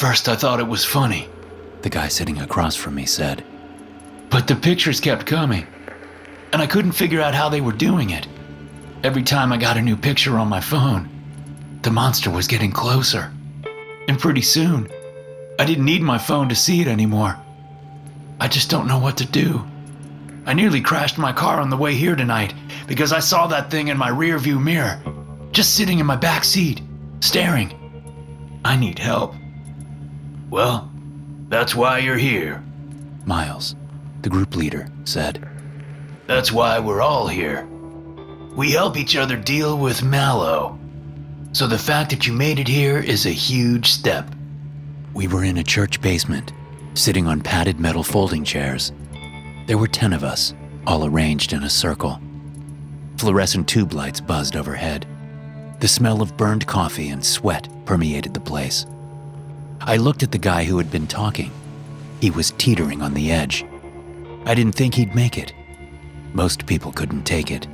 First I thought it was funny, the guy sitting across from me said. But the pictures kept coming, and I couldn't figure out how they were doing it. Every time I got a new picture on my phone, the monster was getting closer. And pretty soon, I didn't need my phone to see it anymore. I just don't know what to do. I nearly crashed my car on the way here tonight because I saw that thing in my rearview mirror, just sitting in my back seat, staring. I need help. Well, that's why you're here, Miles, the group leader, said. That's why we're all here. We help each other deal with MalO. So the fact that you made it here is a huge step. We were in a church basement, sitting on padded metal folding chairs. There were 10 of us, all arranged in a circle. Fluorescent tube lights buzzed overhead. The smell of burned coffee and sweat permeated the place. I looked at the guy who had been talking. He was teetering on the edge. I didn't think he'd make it. Most people couldn't take it.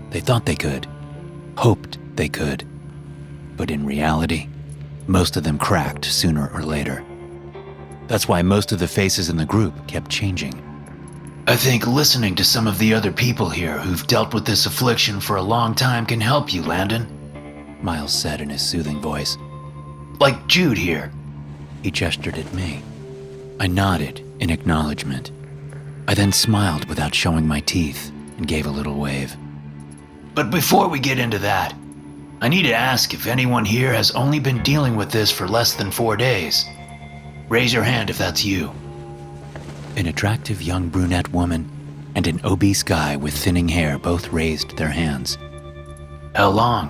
They thought they could, hoped they could. But in reality, most of them cracked sooner or later. That's why most of the faces in the group kept changing. I think listening to some of the other people here who've dealt with this affliction for a long time can help you, Landon, Miles said in his soothing voice. Like Jude here. He gestured at me. I nodded in acknowledgement. I then smiled without showing my teeth and gave a little wave. But before we get into that, I need to ask if anyone here has only been dealing with this for less than 4 days. Raise your hand if that's you. An attractive young brunette woman and an obese guy with thinning hair both raised their hands. How long?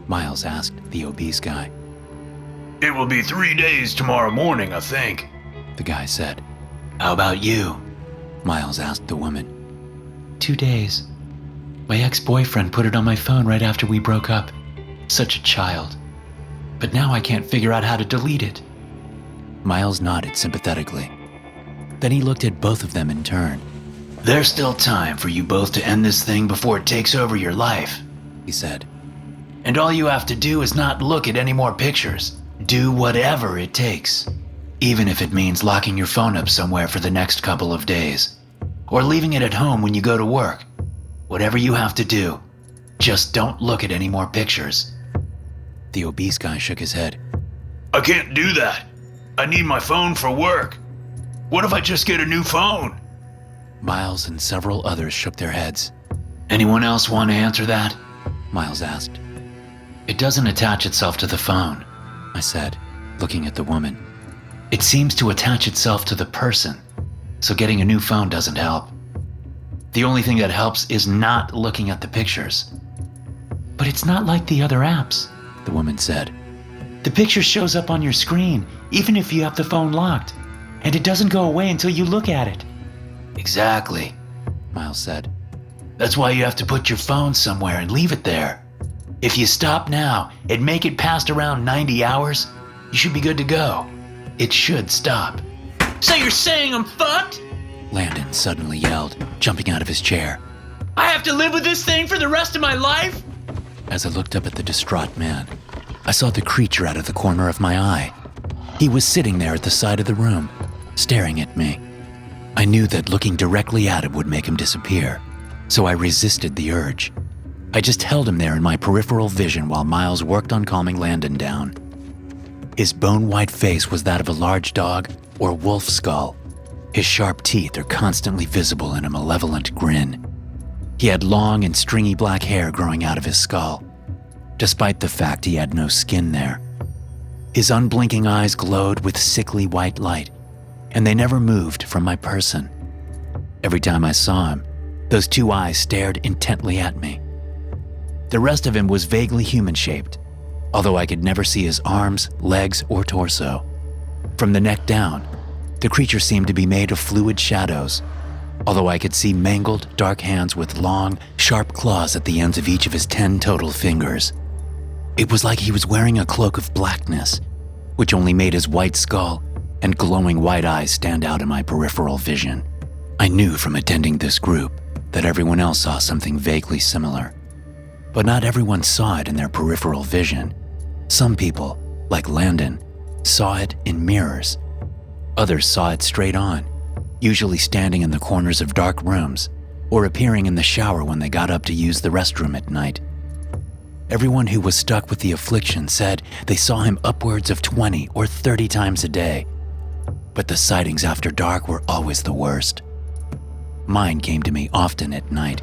Miles asked the obese guy. It will be 3 days tomorrow morning, I think, the guy said. How about you? Miles asked the woman. 2 days. My ex-boyfriend put it on my phone right after we broke up. Such a child. But now I can't figure out how to delete it. Miles nodded sympathetically. Then he looked at both of them in turn. There's still time for you both to end this thing before it takes over your life, he said. And all you have to do is not look at any more pictures. Do whatever it takes. Even if it means locking your phone up somewhere for the next couple of days. Or leaving it at home when you go to work. Whatever you have to do, just don't look at any more pictures. The obese guy shook his head. I can't do that. I need my phone for work. What if I just get a new phone? Miles and several others shook their heads. Anyone else want to answer that? Miles asked. It doesn't attach itself to the phone, I said, looking at the woman. It seems to attach itself to the person, so getting a new phone doesn't help. The only thing that helps is not looking at the pictures. But it's not like the other apps, the woman said. The picture shows up on your screen, even if you have the phone locked, and it doesn't go away until you look at it. Exactly, Miles said. That's why you have to put your phone somewhere and leave it there. If you stop now and make it past around 90 hours, you should be good to go. It should stop. So you're saying I'm fucked? Landon suddenly yelled, jumping out of his chair. I have to live with this thing for the rest of my life? As I looked up at the distraught man, I saw the creature out of the corner of my eye. He was sitting there at the side of the room, staring at me. I knew that looking directly at him would make him disappear, so I resisted the urge. I just held him there in my peripheral vision while Miles worked on calming Landon down. His bone-white face was that of a large dog or wolf skull. His sharp teeth are constantly visible in a malevolent grin. He had long and stringy black hair growing out of his skull, despite the fact he had no skin there. His unblinking eyes glowed with sickly white light, and they never moved from my person. Every time I saw him, those two eyes stared intently at me. The rest of him was vaguely human-shaped, although I could never see his arms, legs, or torso. From the neck down, the creature seemed to be made of fluid shadows, although I could see mangled, dark hands with long, sharp claws at the ends of each of his 10 total fingers. It was like he was wearing a cloak of blackness, which only made his white skull and glowing white eyes stand out in my peripheral vision. I knew from attending this group that everyone else saw something vaguely similar, but not everyone saw it in their peripheral vision. Some people, like Landon, saw it in mirrors. Others saw it straight on, usually standing in the corners of dark rooms or appearing in the shower when they got up to use the restroom at night. Everyone who was stuck with the affliction said they saw him upwards of 20 or 30 times a day, but the sightings after dark were always the worst. Mine came to me often at night,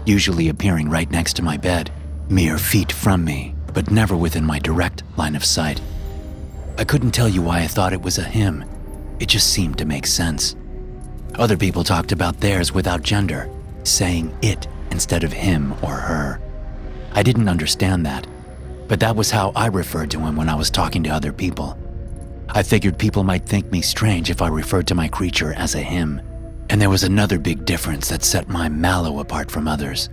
usually appearing right next to my bed, mere feet from me, but never within my direct line of sight. I couldn't tell you why I thought it was a him. It just seemed to make sense. Other people talked about theirs without gender, saying it instead of him or her. I didn't understand that, but that was how I referred to him when I was talking to other people. I figured people might think me strange if I referred to my creature as a him. And there was another big difference that set my MalO apart from others.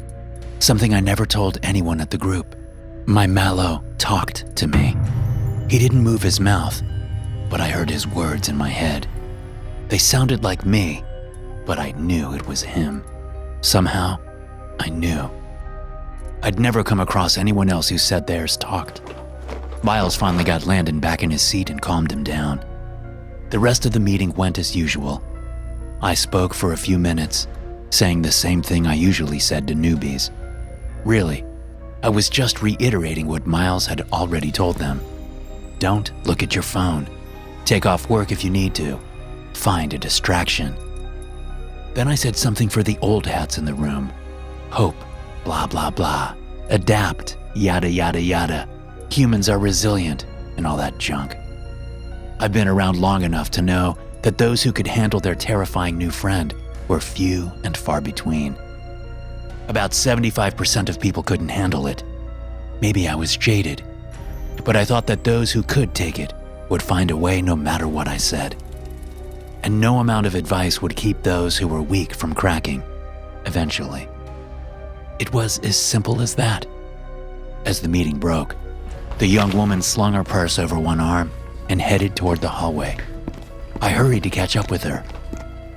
Something I never told anyone at the group. My MalO talked to me. He didn't move his mouth, but I heard his words in my head. They sounded like me, but I knew it was him. Somehow, I knew. I'd never come across anyone else who said theirs talked. Miles finally got Landon back in his seat and calmed him down. The rest of the meeting went as usual. I spoke for a few minutes, saying the same thing I usually said to newbies. Really, I was just reiterating what Miles had already told them. Don't look at your phone. Take off work if you need to. Find a distraction. Then I said something for the old hats in the room. Hope, blah, blah, blah. Adapt, yada, yada, yada. Humans are resilient, and all that junk. I've been around long enough to know that those who could handle their terrifying new friend were few and far between. About 75% of people couldn't handle it. Maybe I was jaded, but I thought that those who could take it would find a way no matter what I said. And no amount of advice would keep those who were weak from cracking, eventually. It was as simple as that. As the meeting broke, the young woman slung her purse over one arm and headed toward the hallway. I hurried to catch up with her,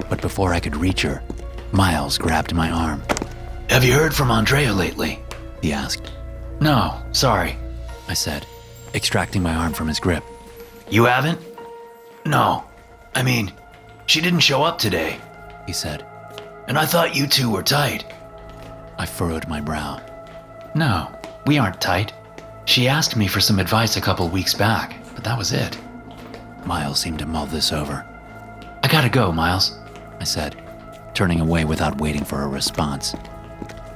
but before I could reach her, Miles grabbed my arm. Have you heard from Andrea lately? He asked. No, sorry, I said, extracting my arm from his grip. You haven't? No. I mean, she didn't show up today, he said. And I thought you two were tight. I furrowed my brow. No, we aren't tight. She asked me for some advice a couple weeks back, but that was it. Miles seemed to mull this over. I gotta go, Miles, I said, turning away without waiting for a response.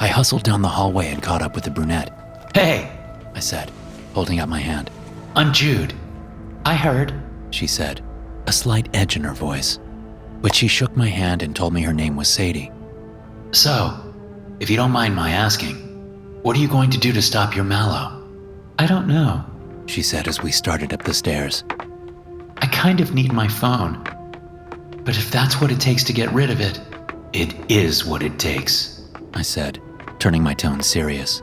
I hustled down the hallway and caught up with the brunette. Hey, I said, holding out my hand. I'm Jude. I heard, she said, a slight edge in her voice. But she shook my hand and told me her name was Sadie. So, if you don't mind my asking, what are you going to do to stop your MalO? I don't know, she said as we started up the stairs. I kind of need my phone. But if that's what it takes to get rid of it, it is what it takes, I said, turning my tone serious.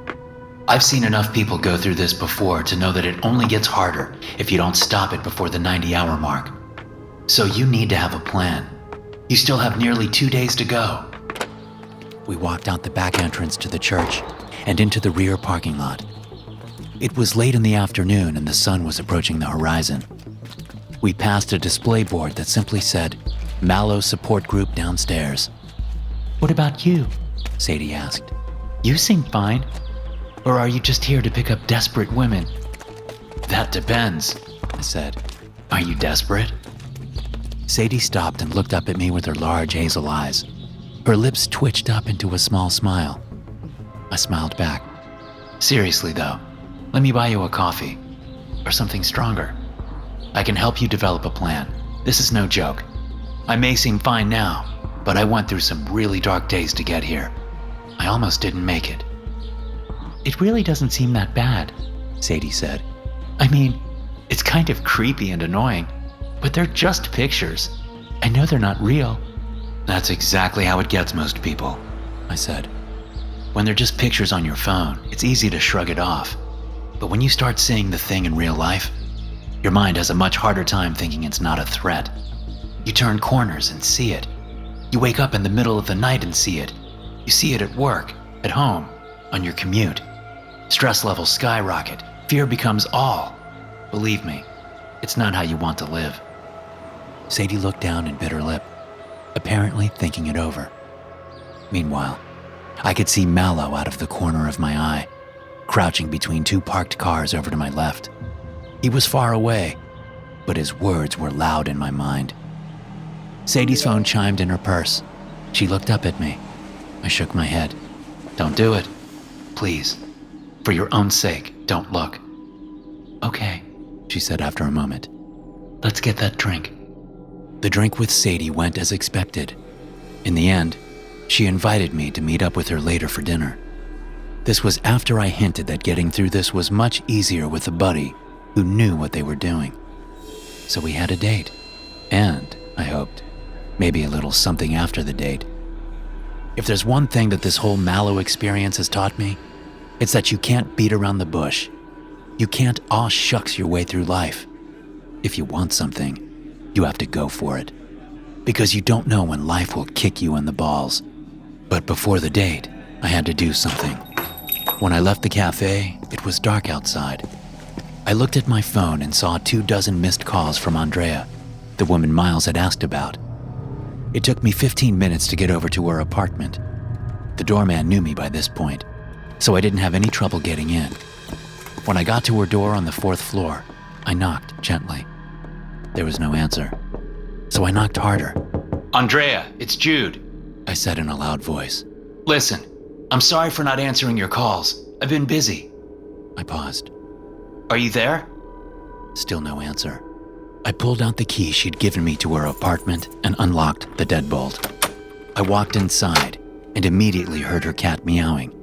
I've seen enough people go through this before to know that it only gets harder if you don't stop it before the 90-hour mark. So you need to have a plan. You still have nearly 2 days to go. We walked out the back entrance to the church and into the rear parking lot. It was late in the afternoon and the sun was approaching the horizon. We passed a display board that simply said, MalO Support Group downstairs. What about you? Sadie asked. You seem fine. Or are you just here to pick up desperate women? That depends, I said. Are you desperate? Sadie stopped and looked up at me with her large hazel eyes. Her lips twitched up into a small smile. I smiled back. Seriously though, let me buy you a coffee. Or something stronger. I can help you develop a plan. This is no joke. I may seem fine now, but I went through some really dark days to get here. I almost didn't make it. It really doesn't seem that bad, Sadie said. I mean, it's kind of creepy and annoying, but they're just pictures. I know they're not real. That's exactly how it gets most people, I said. When they're just pictures on your phone, it's easy to shrug it off. But when you start seeing the thing in real life, your mind has a much harder time thinking it's not a threat. You turn corners and see it. You wake up in the middle of the night and see it. You see it at work, at home, on your commute. Stress levels skyrocket. Fear becomes all. Believe me, It's not how you want to live. Sadie looked down and bit her lip, apparently thinking it over. Meanwhile, I could see MalO out of the corner of my eye, crouching between two parked cars over to my left. He was far away, but his words were loud in my mind. Sadie's phone chimed in her purse. She looked up at me. I shook my head. Don't do it. Please. For your own sake, don't look. Okay, she said after a moment. Let's get that drink. The drink with Sadie went as expected. In the end, she invited me to meet up with her later for dinner. This was after I hinted that getting through this was much easier with a buddy who knew what they were doing. So we had a date, and, I hoped, maybe a little something after the date. If there's one thing that this whole MalO experience has taught me, it's that you can't beat around the bush. You can't aw shucks your way through life. If you want something, you have to go for it. Because you don't know when life will kick you in the balls. But before the date, I had to do something. When I left the cafe, it was dark outside. I looked at my phone and saw 24 missed calls from Andrea, the woman Miles had asked about. It took me 15 minutes to get over to her apartment. The doorman knew me by this point, so I didn't have any trouble getting in. When I got to her door on the 4th floor, I knocked gently. There was no answer, so I knocked harder. Andrea, it's Jude, I said in a loud voice. Listen, I'm sorry for not answering your calls. I've been busy. I paused. Are you there? Still no answer. I pulled out the key she'd given me to her apartment and unlocked the deadbolt. I walked inside and immediately heard her cat meowing.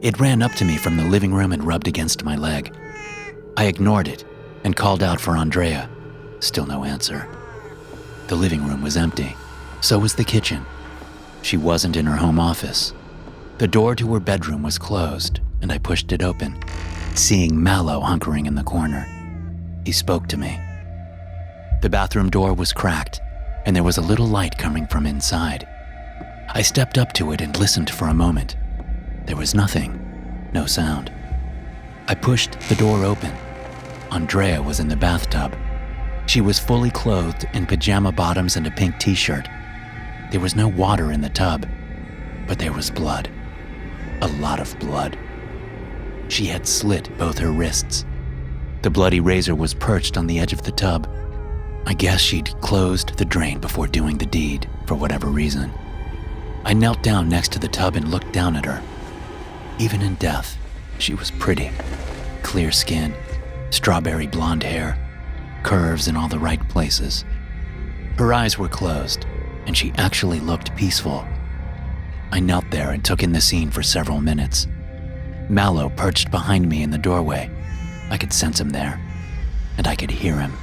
It ran up to me from the living room and rubbed against my leg. I ignored it and called out for Andrea. Still no answer. The living room was empty. So was the kitchen. She wasn't in her home office. The door to her bedroom was closed, and I pushed it open, seeing MalO hunkering in the corner. He spoke to me. The bathroom door was cracked, and there was a little light coming from inside. I stepped up to it and listened for a moment. There was nothing, no sound. I pushed the door open. Andrea was in the bathtub. She was fully clothed in pajama bottoms and a pink t-shirt. There was no water in the tub, but there was blood. A lot of blood. She had slit both her wrists. The bloody razor was perched on the edge of the tub. I guess she'd closed the drain before doing the deed, for whatever reason. I knelt down next to the tub and looked down at her. Even in death, she was pretty. Clear skin, strawberry blonde hair, curves in all the right places. Her eyes were closed, and she actually looked peaceful. I knelt there and took in the scene for several minutes. MalO perched behind me in the doorway. I could sense him there, and I could hear him.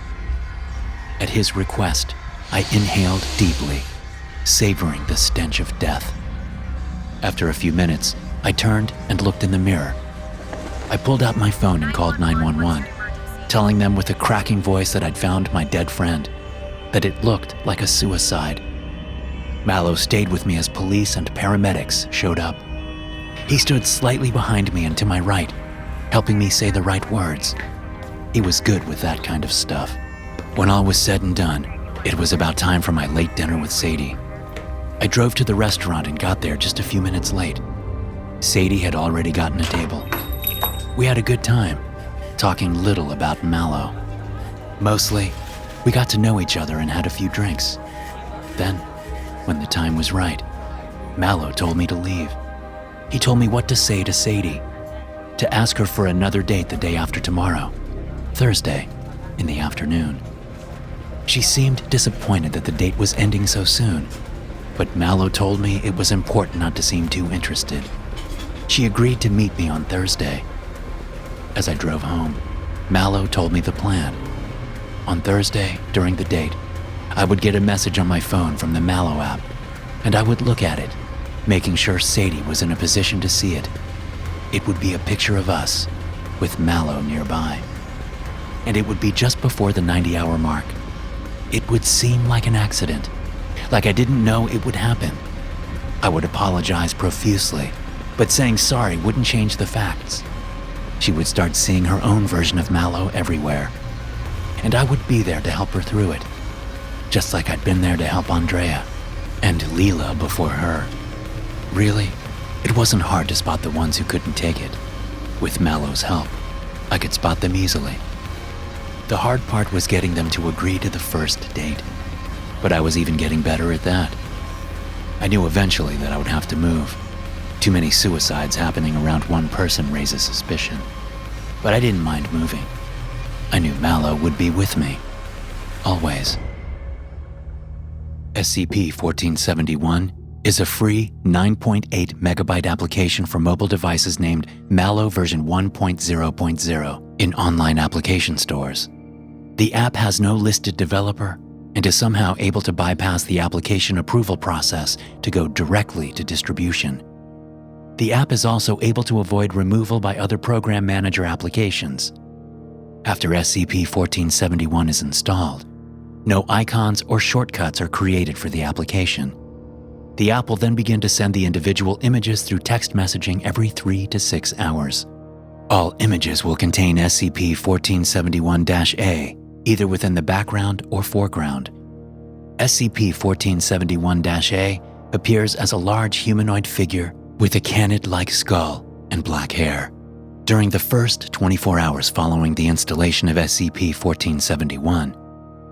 At his request, I inhaled deeply, savoring the stench of death. After a few minutes, I turned and looked in the mirror. I pulled out my phone and called 911, telling them with a cracking voice that I'd found my dead friend, that it looked like a suicide. MalO stayed with me as police and paramedics showed up. He stood slightly behind me and to my right, helping me say the right words. He was good with that kind of stuff. When all was said and done, it was about time for my late dinner with Sadie. I drove to the restaurant and got there just a few minutes late. Sadie had already gotten a table. We had a good time, talking little about MalO. Mostly, we got to know each other and had a few drinks. Then, when the time was right, MalO told me to leave. He told me what to say to Sadie, to ask her for another date the day after tomorrow, Thursday, in the afternoon. She seemed disappointed that the date was ending so soon, but MalO told me it was important not to seem too interested. She agreed to meet me on Thursday. As I drove home, MalO told me the plan. On Thursday, during the date, I would get a message on my phone from the MalO app, and I would look at it, making sure Sadie was in a position to see it. It would be a picture of us, with MalO nearby. And it would be just before the 90-hour mark. It would seem like an accident, like I didn't know it would happen. I would apologize profusely, but saying sorry wouldn't change the facts. She would start seeing her own version of MalO everywhere. and I would be there to help her through it, just like I'd been there to help Andrea, and Leela before her. Really, it wasn't hard to spot the ones who couldn't take it. With MalO's help, I could spot them easily. The hard part was getting them to agree to the first date, but I was even getting better at that. I knew eventually that I would have to move. Too many suicides happening around one person raises suspicion, but I didn't mind moving. I knew MalO would be with me, always. SCP-1471 is a free 9.8 megabyte application for mobile devices named MalO version 1.0.0 in online application stores. The app has no listed developer and is somehow able to bypass the application approval process to go directly to distribution. The app is also able to avoid removal by other program manager applications. After SCP-1471 is installed, no icons or shortcuts are created for the application. The app will then begin to send the individual images through text messaging every 3 to 6 hours. All images will contain SCP-1471-A, either within the background or foreground. SCP-1471-A appears as a large humanoid figure with a canid-like skull and black hair. During the first 24 hours following the installation of SCP-1471,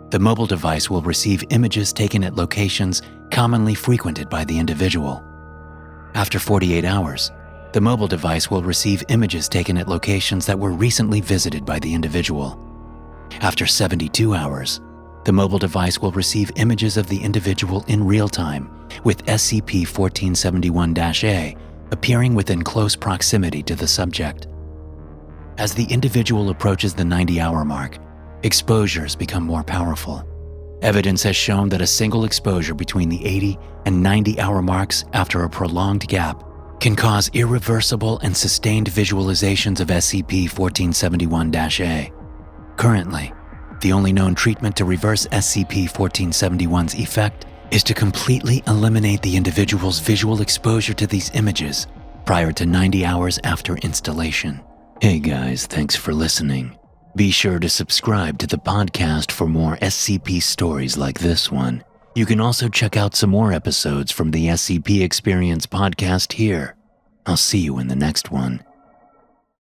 the mobile device will receive images taken at locations commonly frequented by the individual. After 48 hours, the mobile device will receive images taken at locations that were recently visited by the individual. After 72 hours, the mobile device will receive images of the individual in real time, with SCP-1471-A appearing within close proximity to the subject. As the individual approaches the 90-hour mark, exposures become more powerful. Evidence has shown that a single exposure between the 80 and 90-hour marks after a prolonged gap can cause irreversible and sustained visualizations of SCP-1471-A. Currently, the only known treatment to reverse SCP-1471's effect is to completely eliminate the individual's visual exposure to these images prior to 90 hours after installation. Hey guys, thanks for listening. Be sure to subscribe to the podcast for more SCP stories like this one. You can also check out some more episodes from the SCP Experience podcast here. I'll see you in the next one.